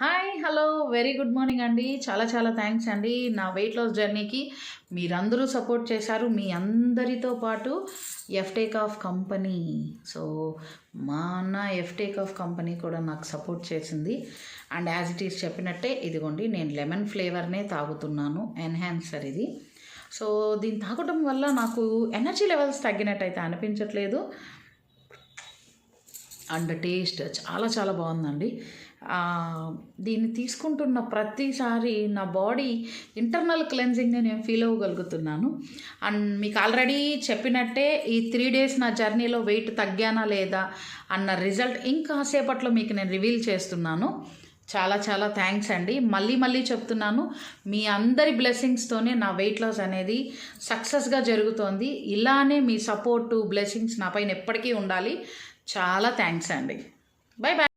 Hi hello very good morning అండి. చాలా చాలా థ్యాంక్స్ అండి. నా వెయిట్ లాస్ జర్నీకి మీరందరూ సపోర్ట్ చేశారు. మీ అందరితో పాటు ఎఫ్టేక్ ఆఫ్ కంపెనీ, సో మా అన్న ఎఫ్టేక్ ఆఫ్ కంపెనీ కూడా నాకు సపోర్ట్ చేసింది. అండ్ యాజ్ ఇట్ ఈస్ చెప్పినట్టే ఇదిగోండి, నేను లెమన్ ఫ్లేవర్నే తాగుతున్నాను, ఎన్హాన్సర్ ఇది. సో దీన్ని తాగడం వల్ల నాకు ఎనర్జీ లెవెల్స్ తగ్గినట్టయితే అనిపించట్లేదు. అండ్ టేస్ట్ చాలా చాలా బాగుందండి. దీన్ని తీసుకుంటున్న ప్రతిసారి నా బాడీ ఇంటర్నల్ క్లెన్జింగ్ని నేను ఫీల్ అవ్వగలుగుతున్నాను. అండ్ మీకు ఆల్రెడీ చెప్పినట్టే ఈ 3 days నా జర్నీలో వెయిట్ తగ్గానా లేదా అన్న రిజల్ట్ ఇంకాసేపట్లో మీకు నేను రివీల్ చేస్తున్నాను. చాలా చాలా థ్యాంక్స్ అండి. మళ్ళీ చెప్తున్నాను, మీ అందరి బ్లెస్సింగ్స్తోనే నా వెయిట్ లాస్ అనేది సక్సెస్గా జరుగుతోంది. ఇలానే మీ సపోర్టు బ్లెస్సింగ్స్ నా పైన ఎప్పటికీ ఉండాలి. చాలా థ్యాంక్స్ అండి. Bye bye.